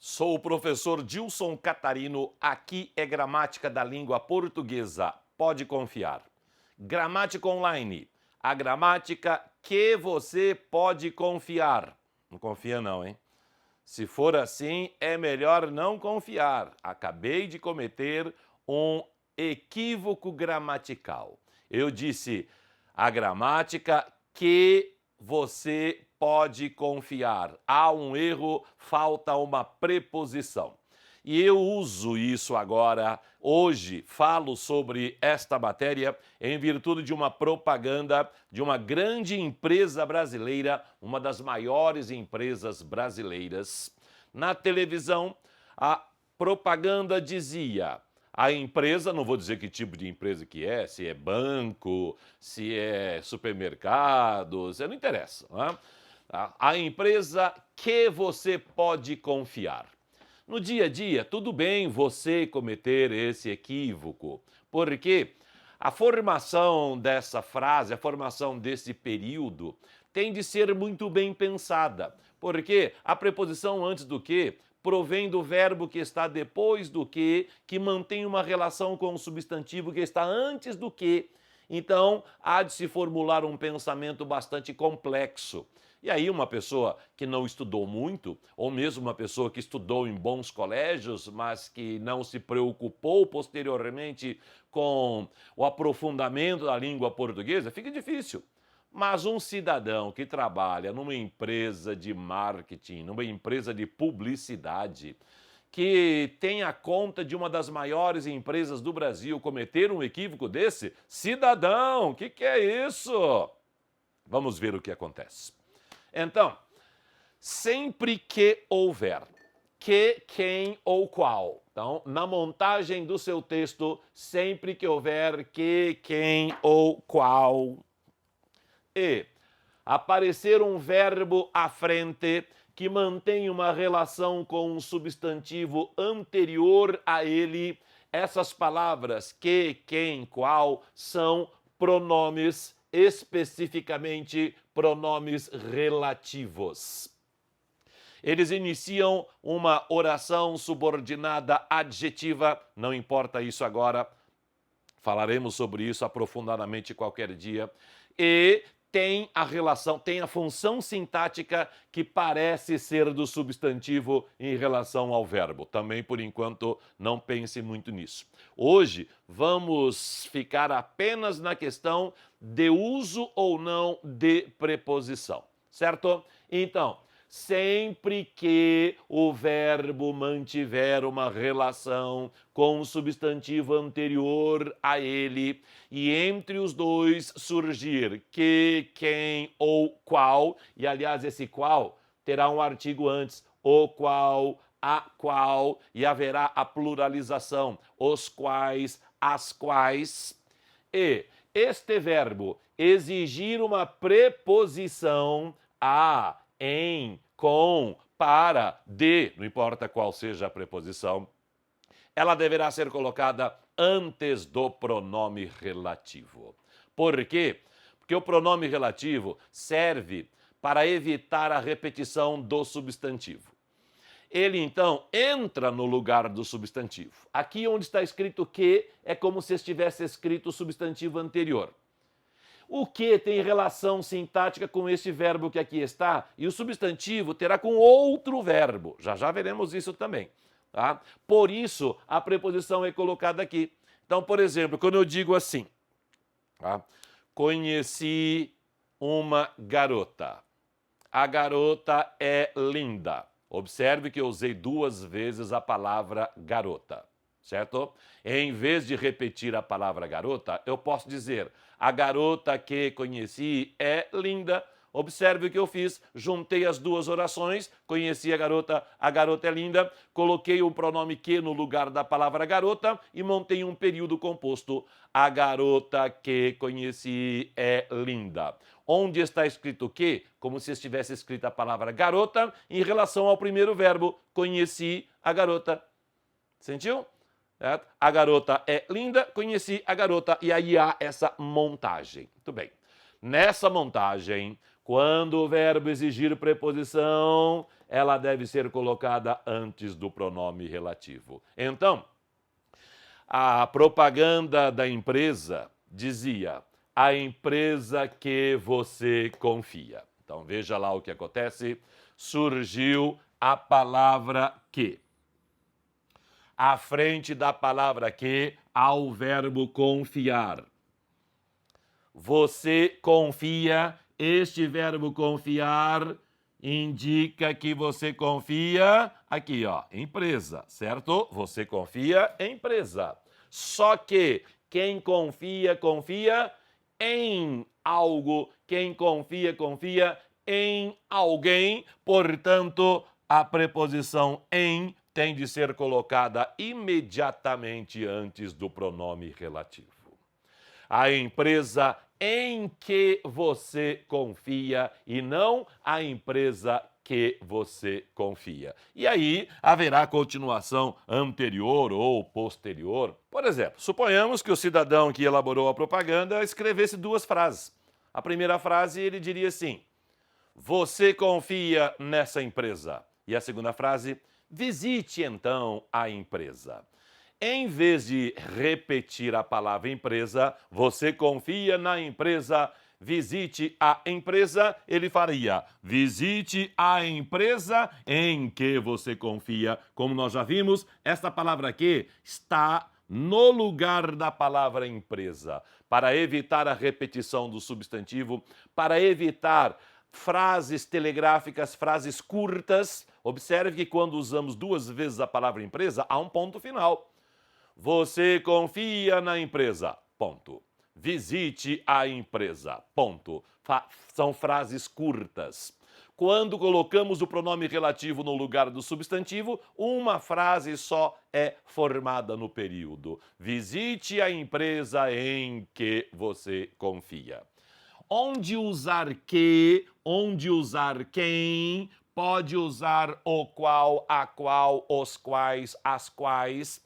Sou o professor Dilson Catarino, aqui é Gramática da Língua Portuguesa, pode confiar. Gramática Online, a gramática que você pode confiar. Não confia não, hein? Se for assim, é melhor não confiar. Acabei de cometer um equívoco gramatical. Eu disse a gramática que você pode confiar. Há um erro, falta uma preposição. E eu uso isso agora, hoje, falo sobre esta matéria em virtude de uma propaganda de uma grande empresa brasileira, uma das maiores empresas brasileiras. Na televisão, a propaganda dizia: a empresa, não vou dizer que tipo de empresa que é, se é banco, se é supermercado, não interessa. Não é? A empresa que você pode confiar. No dia a dia, tudo bem você cometer esse equívoco, porque a formação dessa frase, a formação desse período, tem de ser muito bem pensada, porque a preposição antes do que provém do verbo que está depois do que mantém uma relação com o substantivo que está antes do que. Então, há de se formular um pensamento bastante complexo. E aí uma pessoa que não estudou muito, ou mesmo uma pessoa que estudou em bons colégios, mas que não se preocupou posteriormente com o aprofundamento da língua portuguesa, fica difícil. Mas um cidadão que trabalha numa empresa de marketing, numa empresa de publicidade, que tem a conta de uma das maiores empresas do Brasil, cometer um equívoco desse, cidadão, o que é isso? Vamos ver o que acontece. Então, sempre que houver que, quem ou qual. Então, na montagem do seu texto, sempre que houver que, quem ou qual. E aparecer um verbo à frente que mantém uma relação com um substantivo anterior a ele, essas palavras que, quem, qual são pronomes, especificamente pronomes relativos. Eles iniciam uma oração subordinada adjetiva, não importa isso agora, falaremos sobre isso aprofundadamente qualquer dia, e tem a relação, tem a função sintática que parece ser do substantivo em relação ao verbo. Também, por enquanto, não pense muito nisso. Hoje, vamos ficar apenas na questão de uso ou não de preposição, certo? Então, sempre que o verbo mantiver uma relação com o substantivo anterior a ele e entre os dois surgir que, quem ou qual, e aliás esse qual terá um artigo antes, o qual, a qual, e haverá a pluralização, os quais, as quais, e este verbo exigir uma preposição a, em, com, para, de, não importa qual seja a preposição, ela deverá ser colocada antes do pronome relativo. Por quê? Porque o pronome relativo serve para evitar a repetição do substantivo. Ele, então, entra no lugar do substantivo. Aqui onde está escrito que, é como se estivesse escrito o substantivo anterior. O que tem relação sintática com este verbo que aqui está, e o substantivo terá com outro verbo. Já já veremos isso também. Tá? Por isso, a preposição é colocada aqui. Então, por exemplo, quando eu digo assim, tá? Conheci uma garota. A garota é linda. Observe que eu usei 2 vezes a palavra garota, certo? Em vez de repetir a palavra garota, eu posso dizer: a garota que conheci é linda. Observe o que eu fiz, juntei as 2 orações, conheci a garota é linda, coloquei o pronome que no lugar da palavra garota e montei um período composto. A garota que conheci é linda. Onde está escrito que, como se estivesse escrita a palavra garota, em relação ao primeiro verbo, conheci a garota. Sentiu? Certo? A garota é linda, conheci a garota, e aí há essa montagem. Muito bem. Nessa montagem, quando o verbo exigir preposição, ela deve ser colocada antes do pronome relativo. Então, a propaganda da empresa dizia: a empresa que você confia. Então, veja lá o que acontece. Surgiu a palavra que. À frente da palavra que, há o verbo confiar. Você confia, este verbo confiar indica que você confia, aqui ó, empresa, certo? Você confia em empresa. Só que quem confia, confia em algo. Quem confia, confia em alguém. Portanto, a preposição em tem de ser colocada imediatamente antes do pronome relativo. A empresa em que você confia e não a empresa que você confia. E aí haverá continuação anterior ou posterior. Por exemplo, suponhamos que o cidadão que elaborou a propaganda escrevesse duas frases. A primeira frase ele diria assim: você confia nessa empresa? E a segunda frase: visite então a empresa. Em vez de repetir a palavra empresa, você confia na empresa, visite a empresa, ele faria: visite a empresa em que você confia. Como nós já vimos, esta palavra aqui está no lugar da palavra empresa, para evitar a repetição do substantivo, para evitar frases telegráficas, frases curtas. Observe que quando usamos duas vezes a palavra empresa, há um ponto final. Você confia na empresa, ponto. Visite a empresa, ponto. São frases curtas. Quando colocamos o pronome relativo no lugar do substantivo, uma frase só é formada no período. Visite a empresa em que você confia. Onde usar que, onde usar quem, pode usar o qual, a qual, os quais, as quais,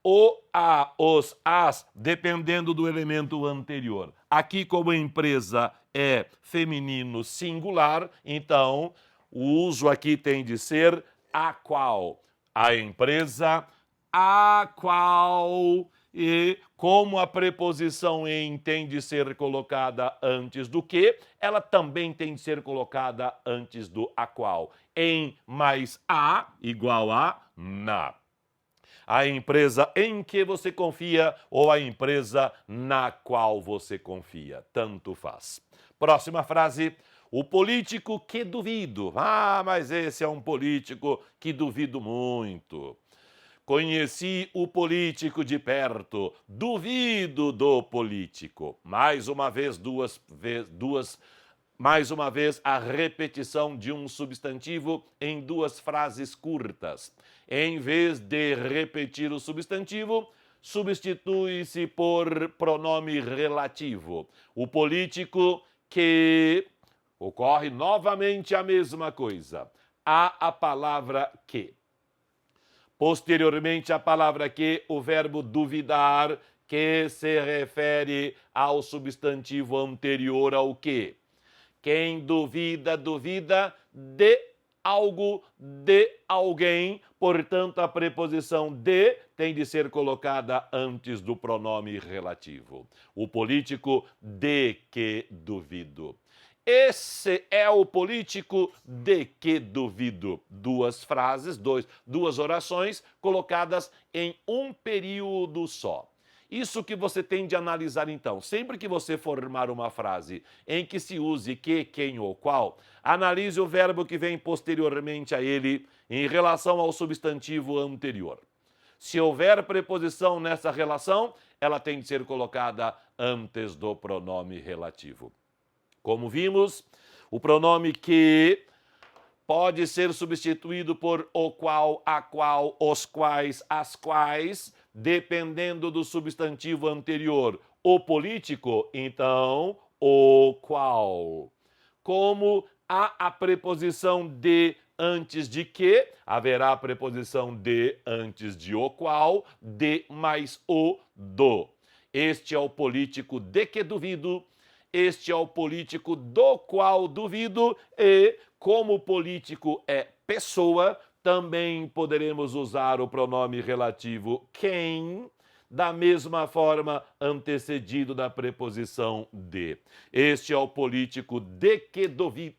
o, a, os, as, dependendo do elemento anterior. Aqui, como a empresa é feminino singular, então o uso aqui tem de ser a qual. A empresa a qual, e como a preposição em tem de ser colocada antes do que, ela também tem de ser colocada antes do a qual. Em mais a igual a na. A empresa em que você confia ou a empresa na qual você confia. Tanto faz. Próxima frase. O político que duvido. Ah, mas esse é um político que duvido muito. Conheci o político de perto. Duvido do político. Mais uma vez, mais uma vez, a repetição de um substantivo em duas frases curtas. Em vez de repetir o substantivo, substitui-se por pronome relativo. O político que... Ocorre novamente a mesma coisa. Há a palavra que. Posteriormente, a palavra que, o verbo duvidar, que se refere ao substantivo anterior ao que. Quem duvida, duvida de algo, de alguém. Portanto, a preposição de tem de ser colocada antes do pronome relativo. O político de que duvido. Esse é o político de que duvido. Duas frases, duas orações colocadas em um período só. Isso que você tem de analisar então. Sempre que você formar uma frase em que se use que, quem ou qual, analise o verbo que vem posteriormente a ele em relação ao substantivo anterior. Se houver preposição nessa relação, ela tem de ser colocada antes do pronome relativo. Como vimos, o pronome que pode ser substituído por o qual, a qual, os quais, as quais, dependendo do substantivo anterior. O político, então, o qual. Como há a preposição de antes de que, haverá a preposição de antes de o qual, de mais o do. Este é o político de que duvido. este é o político do qual duvido, e como o político é pessoa, também poderemos usar o pronome relativo quem, da mesma forma antecedido da preposição de. Este é o político de que duvido,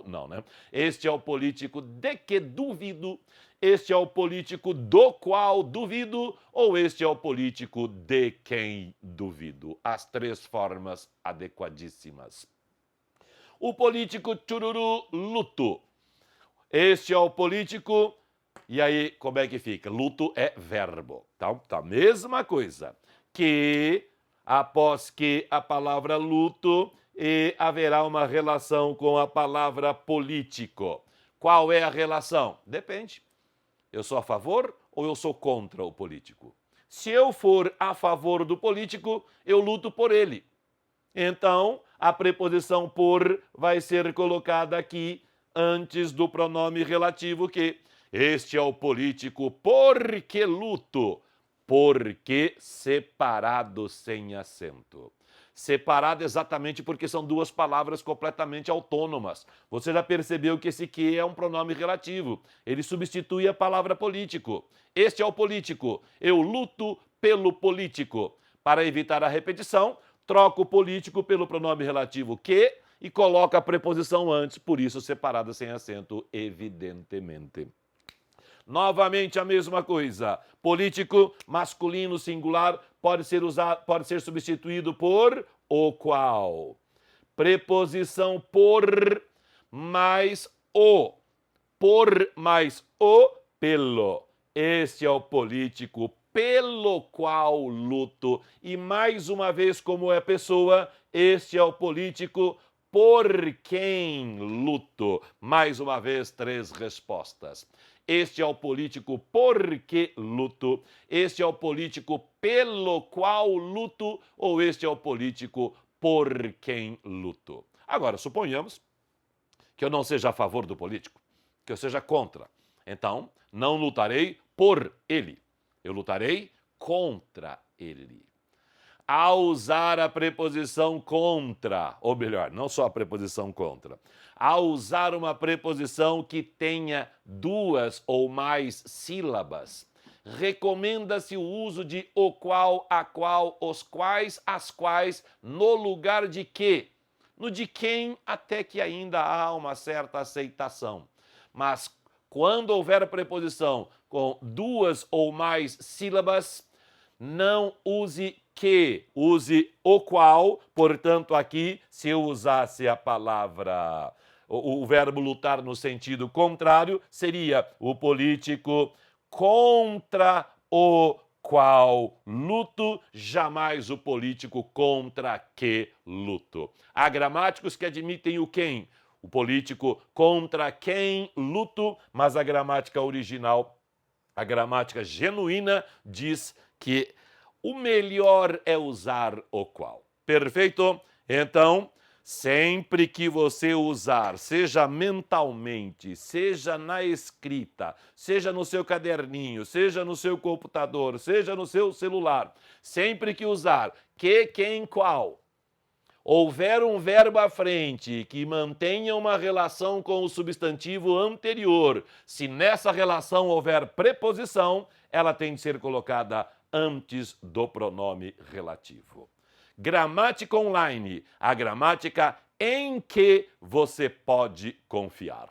não, né? Este é o político de que duvido, este é o político do qual duvido, ou este é o político de quem duvido. As três formas adequadíssimas. O político chururu luto. Este é o político. E aí, como é que fica? Luto é verbo. Então, tá, mesma coisa. Que, após que a palavra luto, e haverá uma relação com a palavra político. Qual é a relação? Depende. Eu sou a favor ou eu sou contra o político? Se eu for a favor do político, eu luto por ele. Então, a preposição por vai ser colocada aqui antes do pronome relativo que. Este é o político porque luto, porque separado sem acento. Separado exatamente porque são duas palavras completamente autônomas. Você já percebeu que esse que é um pronome relativo. Ele substitui a palavra político. Este é o político. Eu luto pelo político. Para evitar a repetição, troca o político pelo pronome relativo que e coloca a preposição antes, por isso separada sem acento, evidentemente. Novamente a mesma coisa. Político masculino singular pode ser substituído por o qual. Preposição por mais o. Por mais o pelo. Este é o político pelo qual luto. E mais uma vez, como é pessoa, este é o político por quem luto. Mais uma vez, três respostas. Este é o político por que luto, este é o político pelo qual luto, ou este é o político por quem luto. Agora, suponhamos que eu não seja a favor do político, que eu seja contra. Então, não lutarei por ele, eu lutarei contra ele. Ao usar a preposição contra, ou melhor, não só a preposição contra, ao usar uma preposição que tenha duas ou mais sílabas, recomenda-se o uso de o qual, a qual, os quais, as quais, no lugar de que. No de quem, até que ainda há uma certa aceitação. Mas quando houver a preposição com duas ou mais sílabas, não use que, use o qual. Portanto, aqui, se eu usasse a palavra, o verbo lutar no sentido contrário, seria o político contra o qual luto, jamais o político contra que luto. Há gramáticos que admitem o quem, o político contra quem luto, mas a gramática original, a gramática genuína, diz que o melhor é usar o qual. Perfeito? Então, sempre que você usar, seja mentalmente, seja na escrita, seja no seu caderninho, seja no seu computador, seja no seu celular, sempre que usar que, quem, qual, houver um verbo à frente que mantenha uma relação com o substantivo anterior, se nessa relação houver preposição, ela tem de ser colocada antes do pronome relativo. Gramática online, a gramática em que você pode confiar.